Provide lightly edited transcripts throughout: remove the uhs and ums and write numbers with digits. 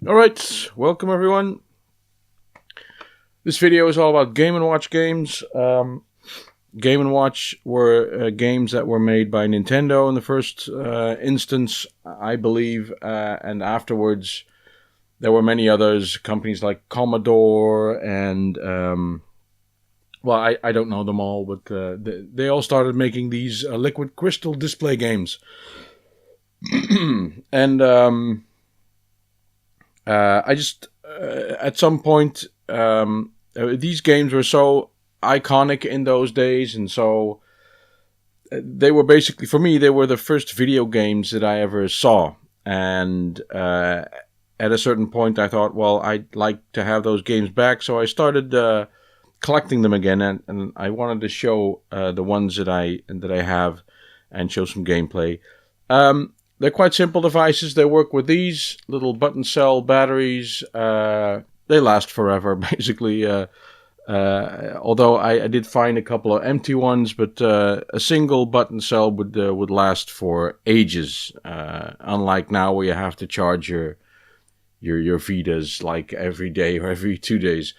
Alright, welcome everyone. This video is all about Game & Watch games. Game & Watch were games that were made by Nintendo in the first instance, I believe, and afterwards there were many others, companies like Commodore and, well, I don't know them all, but they all started making these liquid crystal display games. And I just, at some point, these games were so iconic in those days, and so they were basically, for me, they were the first video games that I ever saw. And at a certain point, I thought, well, I'd like to have those games back, so I started collecting them again, and I wanted to show the ones that I have and show some gameplay. They're quite simple devices. They work with these little button cell batteries. They last forever, basically. Although I did find a couple of empty ones, but a single button cell would last for ages. Unlike now, where you have to charge your Vitas like every day or every 2 days.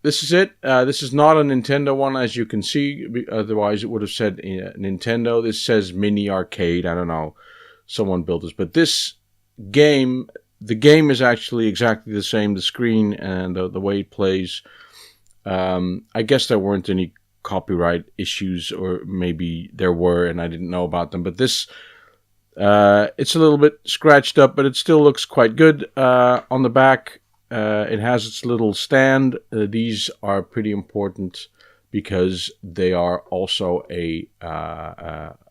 This is it. This is not a Nintendo one, as you can see. Otherwise, it would have said Nintendo. This says Mini Arcade. I don't know. Someone built this. But this game, the game is actually exactly the same. The screen and the way it plays. I guess there weren't any copyright issues, or maybe there were and I didn't know about them. But this, it's a little bit scratched up, but it still looks quite good. On the back, it has its little stand. These are pretty important because they are also an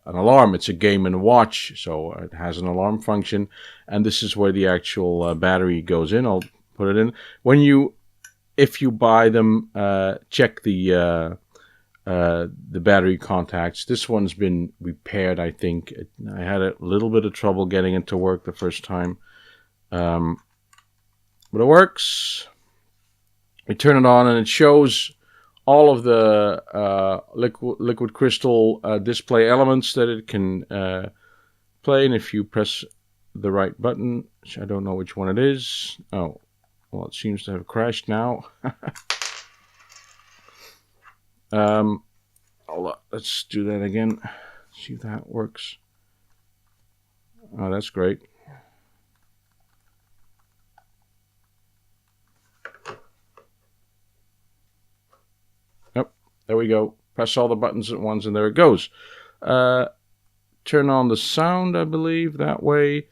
alarm. It's a game and watch, so it has an alarm function. And this is where the actual battery goes in. I'll put it in. If you buy them, check the battery contacts. This one's been repaired, I think. I had a little bit of trouble getting it to work the first time. But it works. You turn it on and it shows all of the liquid crystal display elements that it can play. And if you press the right button, which I don't know which one it is. Oh, well, it seems to have crashed now. Let's do that again. See if that works. Oh, that's great. There we go. Press all the buttons at once, and there it goes. Turn on the sound, I believe, that way.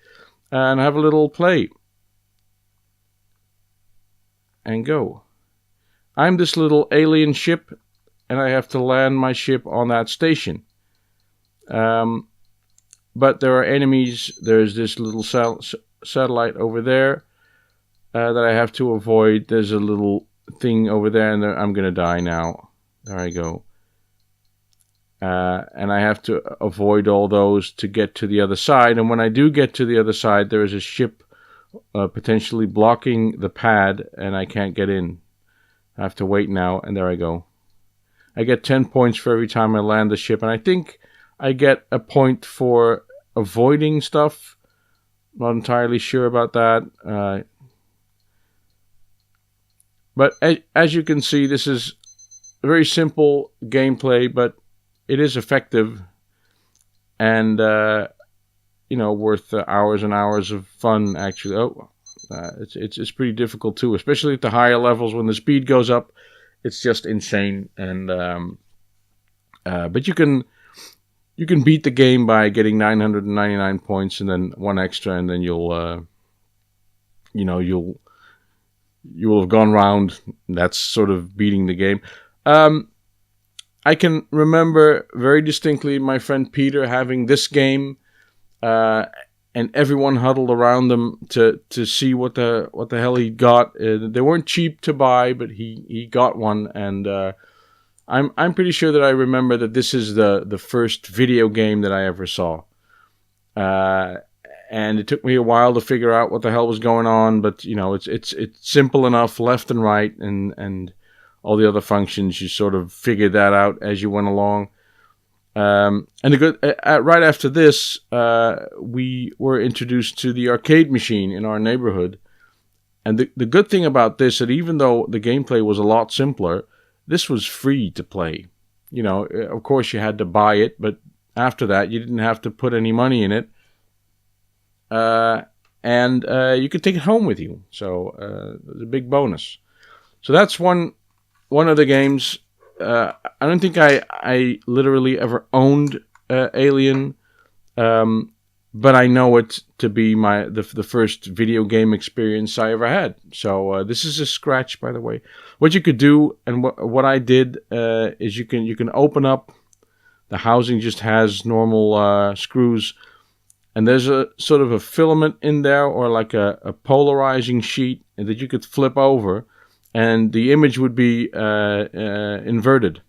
And have a little play. And go. I'm this little alien ship, and I have to land my ship on that station. But there are enemies. There's this little satellite over there that I have to avoid. There's a little thing over there, and I'm going to die now. There I go. And I have to avoid all those to get to the other side. And when I do get to the other side, there is a ship potentially blocking the pad, and I can't get in. I have to wait now, and there I go. I get 10 points for every time I land the ship, and I think I get a point for avoiding stuff. Not entirely sure about that. But as you can see, this is very simple gameplay, but it is effective and, worth hours and hours of fun, actually. It's pretty difficult, too, especially at the higher levels. When the speed goes up, it's just insane. And but you can beat the game by getting 999 points and then one extra, and then you will have gone round. That's sort of beating the game. I can remember very distinctly my friend Peter having this game, and everyone huddled around them to see what the hell he got. They weren't cheap to buy, but he got one, and I'm pretty sure that I remember that this is the first video game that I ever saw. And it took me a while to figure out what the hell was going on, but it's simple enough, left and right, and all the other functions, you sort of figured that out as you went along. And the good right after this, we were introduced to the arcade machine in our neighborhood. And the good thing about this, that even though the gameplay was a lot simpler, this was free to play. You know, of course you had to buy it, but after that you didn't have to put any money in it. And you could take it home with you. So it was a big bonus. So that's one of the games. I don't think I literally ever owned Alien. But I know it to be the first video game experience I ever had. So this is a scratch, by the way. What you could do, and what I did, is you can open up. The housing just has normal screws, and there's a sort of a filament in there, or like a polarizing sheet that you could flip over, and the image would be inverted.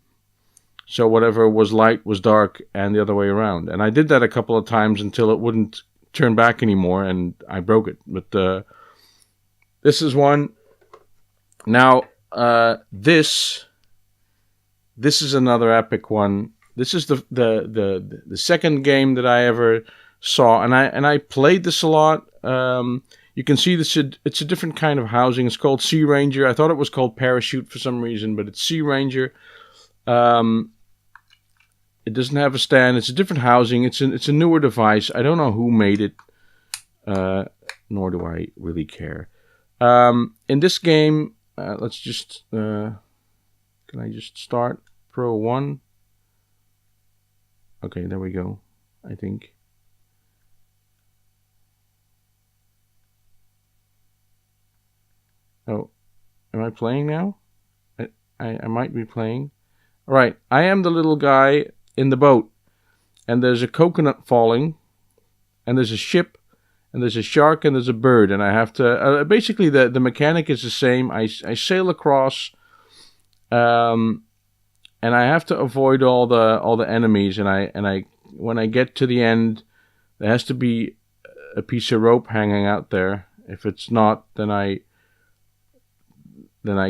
So whatever was light was dark, and the other way around. And I did that a couple of times until it wouldn't turn back anymore, and I broke it. But this is one. Now this is another epic one. This is the second game that I ever saw, and I played this a lot. You can see this. It's a different kind of housing. It's called Sea Ranger. I thought it was called Parachute for some reason, but it's Sea Ranger. It doesn't have a stand. It's a different housing. It's a newer device. I don't know who made it, nor do I really care. In this game, let's just... can I just start? Pro 1. Okay, there we go, I think. Oh, am I playing now? I might be playing. All right, I am the little guy in the boat, and there's a coconut falling, and there's a ship, and there's a shark, and there's a bird, and I have to basically the mechanic is the same. I sail across, and I have to avoid all the enemies, and I when I get to the end, there has to be a piece of rope hanging out there. If it's not, then I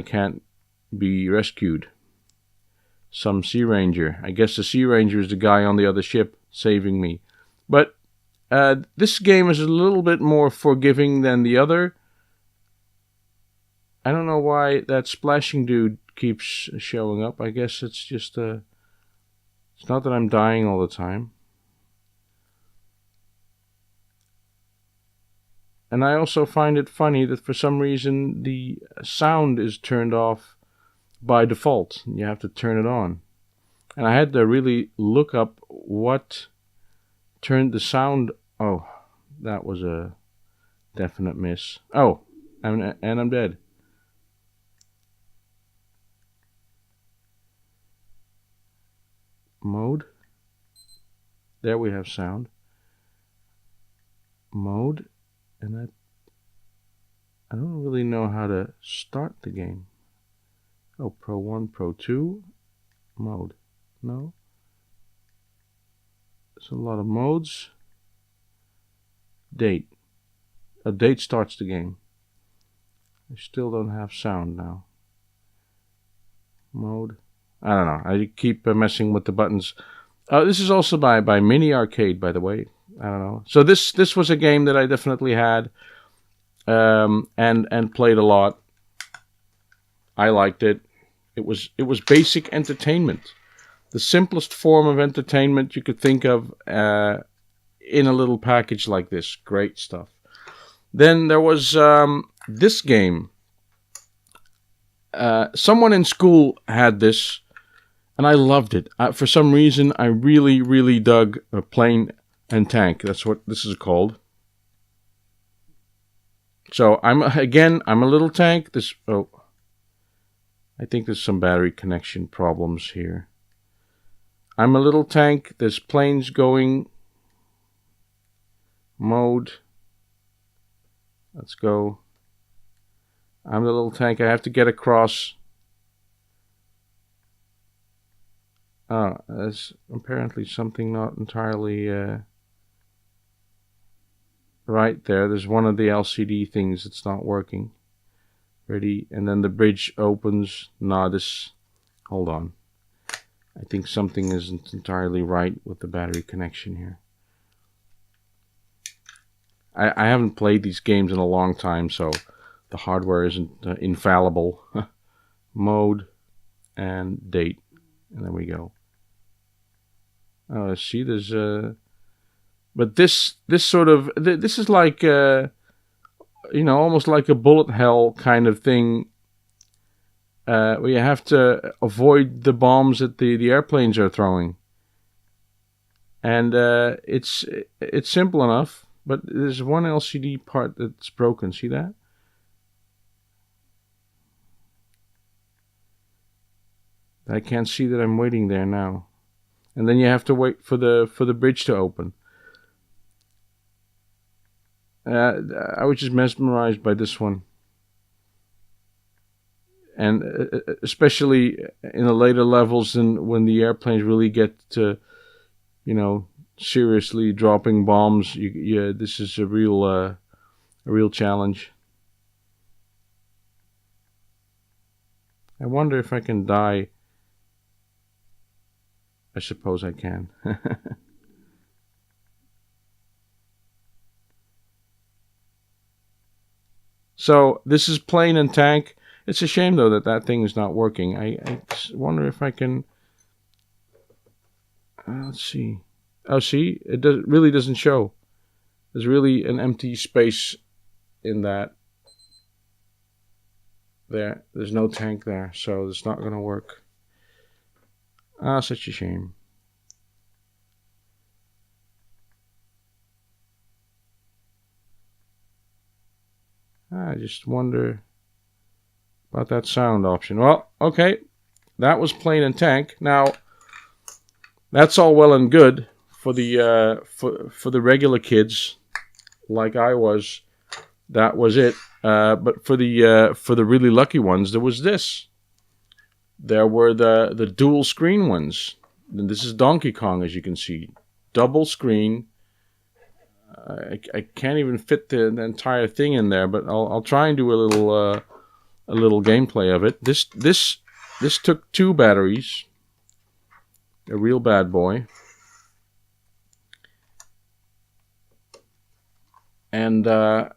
can't be rescued. Some Sea Ranger. I guess the Sea Ranger is the guy on the other ship saving me. But this game is a little bit more forgiving than the other. I don't know why that splashing dude keeps showing up. I guess it's just it's not that I'm dying all the time. And I also find it funny that for some reason the sound is turned off by default. You have to turn it on. And I had to really look up what turned the sound... Oh, that was a definite miss. Oh, and I'm dead. Mode. There we have sound. Mode. And I don't really know how to start the game. Oh, Pro 1, Pro 2, mode. No. There's a lot of modes. Date. A date starts the game. I still don't have sound now. Mode. I don't know. I keep messing with the buttons. This is also by Mini Arcade, by the way. I don't know. So this was a game that I definitely had and played a lot. I liked it. It was basic entertainment. The simplest form of entertainment you could think of in a little package like this. Great stuff. Then there was this game. Someone in school had this, and I loved it. For some reason, I really, really dug Plane and Tank. That's what this is called. So I'm a little tank. I think there's some battery connection problems here. I'm a little tank. There's planes going. Mode. Let's go. I'm the little tank. I have to get across. There's apparently something not entirely right there. There's one of the LCD things that's not working. Ready, and then the bridge opens. Hold on. I think something isn't entirely right with the battery connection here. I haven't played these games in a long time, so the hardware isn't infallible. Mode and date, and there we go. See, there's but this sort of this is like you know, almost like a bullet hell kind of thing, where you have to avoid the bombs that the airplanes are throwing, and it's simple enough. But there's one LCD part that's broken. See that? I can't see that I'm waiting there now. And then you have to wait for the bridge to open. I was just mesmerized by this one. And especially in the later levels, and when the airplanes really get to, you know, seriously dropping bombs, this is a real challenge. I wonder if I can die. I suppose I can. So this is plane and tank. It's a shame though that thing is not working. I wonder if I can. Let's see. Oh, see, it really doesn't show. There's really an empty space in that. There's no tank there, so it's not going to work. Ah, such a shame. I just wonder about that sound option. Well, okay, that was plane and tank. Now, that's all well and good for the for the regular kids, like I was. That was it. But for the really lucky ones, there was this. There were the dual screen ones. And this is Donkey Kong, as you can see, double screen. I can't even fit the entire thing in there, but I'll try and do a little gameplay of it. This took 2 batteries, a real bad boy, and you know,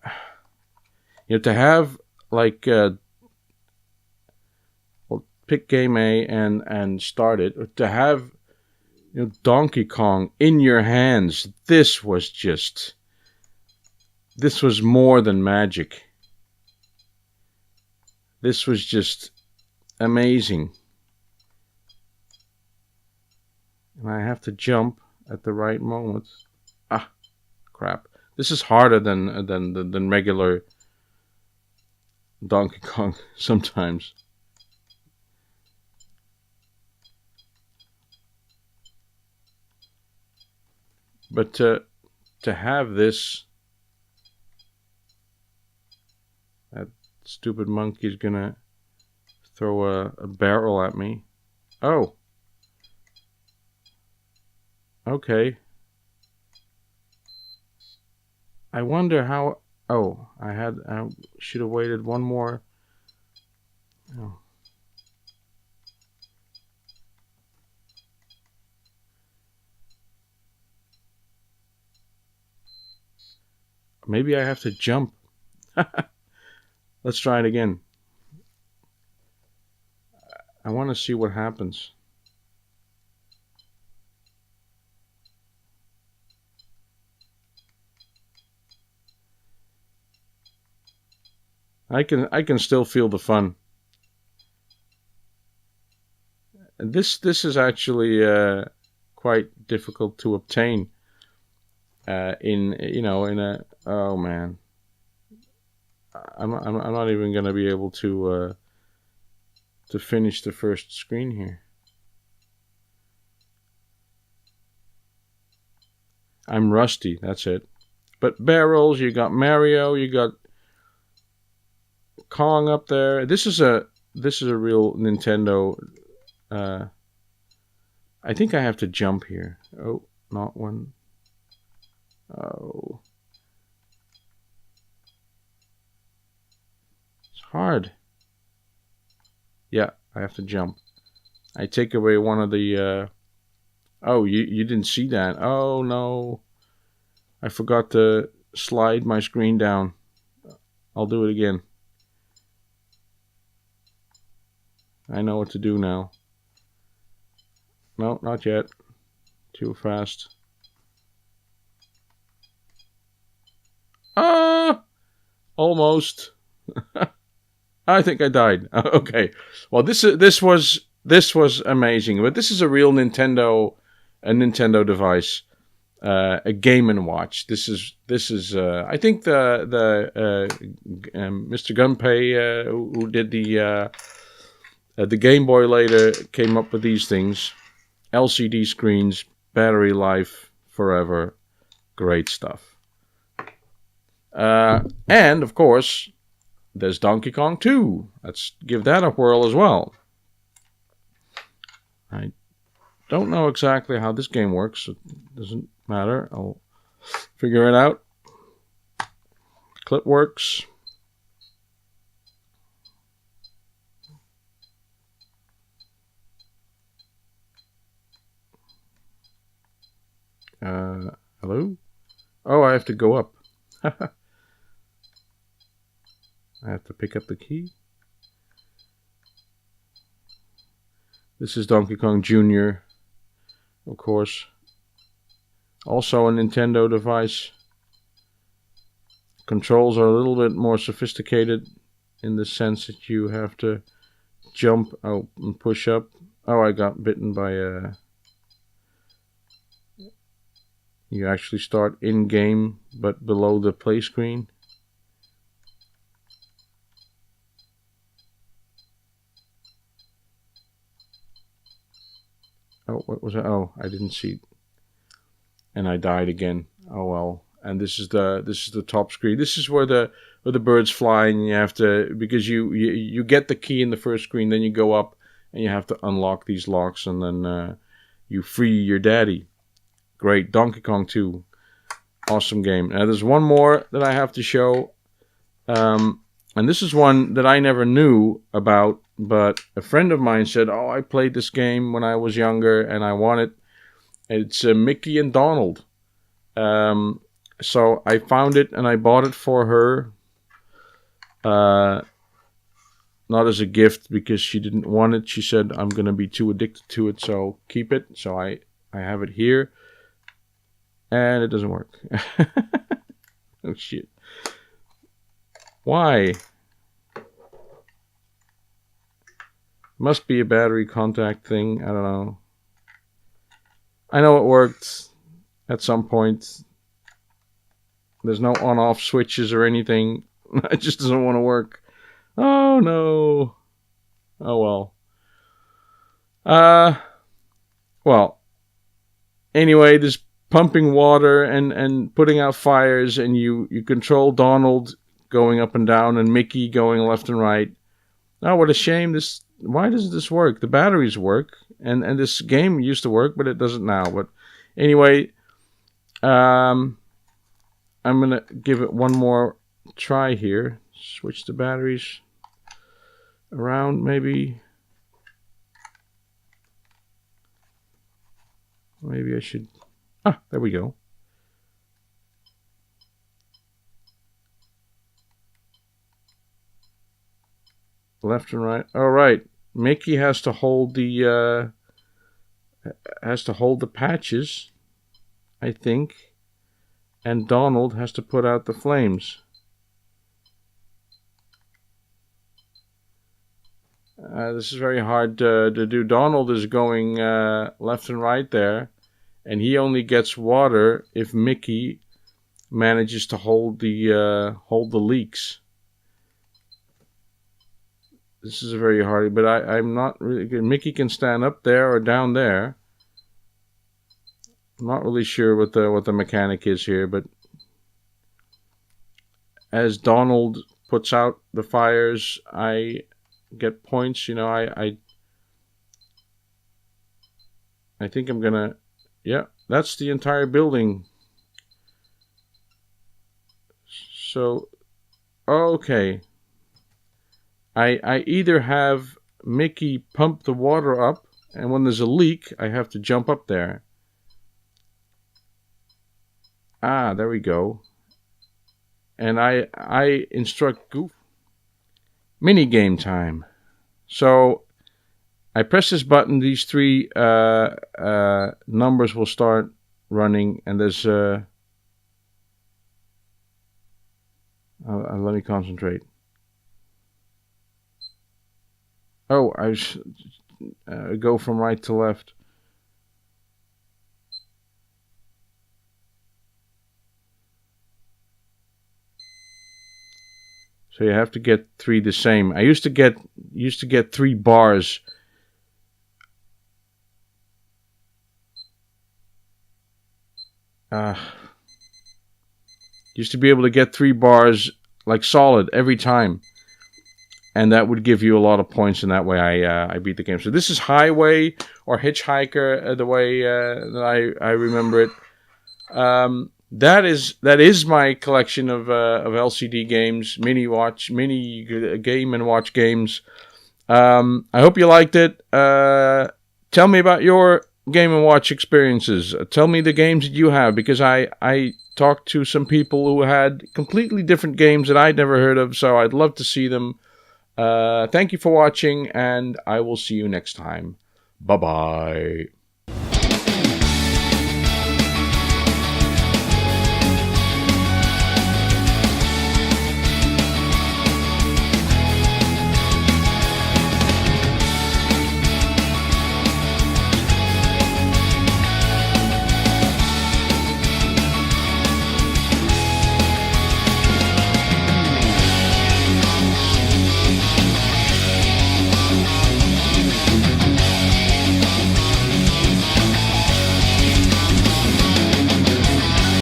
to have like well, pick game A and start it, or to have, you know, Donkey Kong in your hands. This was more than magic. This was just amazing. And I have to jump at the right moment. Ah, crap. This is harder than regular Donkey Kong sometimes. But to have this, that stupid monkey's gonna throw a barrel at me. Oh. Okay. I wonder how. Oh, I should have waited one more. Oh. Maybe I have to jump. Let's try it again. I want to see what happens. I can still feel the fun. This is actually quite difficult to obtain. In a, oh man, I'm not even gonna be able to finish the first screen here. I'm rusty. That's it. But barrels. You got Mario. You got Kong up there. This is a real Nintendo. I think I have to jump here. Oh, not one. Oh, it's hard. Yeah, I have to jump. I take away one of the... Oh, you didn't see that. Oh, no. I forgot to slide my screen down. I'll do it again. I know what to do now. No, not yet. Too fast. Ah! Almost. I think I died. Okay. Well, this was amazing. But this is a real Nintendo device. A game&watch. This is I think the Mr. Gunpei who did the Game Boy later came up with these things. LCD screens, battery life forever, great stuff. And of course, there's Donkey Kong 2. Let's give that a whirl as well. I don't know exactly how this game works. It doesn't matter. I'll figure it out. Clip works. Hello? Oh, I have to go up. I have to pick up the key. This is Donkey Kong Jr., of course. Also a Nintendo device. Controls are a little bit more sophisticated in the sense that you have to jump out and push up. Oh, I got bitten by a... You actually start in-game, but below the play screen. Oh, what was that? Oh, I didn't see it. And I died again. Oh well. And this is the top screen. This is where the birds fly, and you have to, because you get the key in the first screen, then you go up and you have to unlock these locks, and then you free your daddy. Great. Donkey Kong 2. Awesome game. Now there's one more that I have to show. And this is one that I never knew about, but a friend of mine said, oh, I played this game when I was younger and I want it. It's Mickey and Donald. So I found it and I bought it for her. Not as a gift because she didn't want it. She said, I'm going to be too addicted to it, so keep it. So I have it here. And it doesn't work. Oh, shit. Why? Must be a battery contact thing. I don't know. I know it worked at some point. There's no on-off switches or anything. It just doesn't want to work. Oh, no. Oh, well. Well. Anyway, this pumping water and putting out fires, and you control Donald going up and down and Mickey going left and right. Oh, what a shame. Why doesn't this work? The batteries work, and this game used to work, but it doesn't now. But anyway, I'm gonna give it one more try here. Switch the batteries around, maybe. Maybe I should... Ah, there we go. Left and right. All right. Mickey has to hold the patches, I think, and Donald has to put out the flames. This is very hard to do. Donald is going left and right there, and he only gets water if Mickey manages to hold the leaks. This is very hard, but I'm not really good. Mickey can stand up there or down there. I'm not really sure what the mechanic is here, but as Donald puts out the fires, I get points. You know, I think I'm gonna... Yeah, that's the entire building. So, okay. I either have Mickey pump the water up, And when there's a leak, I have to jump up there. Ah, there we go. And I instruct Goof. Mini game time. So I press this button, these three numbers will start running, and there's let me concentrate. Oh, I go from right to left. So you have to get three the same. I used to get 3 bars. Used to be able to get 3 bars like solid every time, and that would give you a lot of points. And that way, I beat the game. So this is Highway or Hitchhiker, the way that I remember it. That is my collection of LCD games, mini game and watch games. I hope you liked it. Tell me about your game and watch experiences. Tell me the games that you have, because I talked to some people who had completely different games that I'd never heard of, so I'd love to see them. Thank you for watching, and I will see you next time. Bye-bye.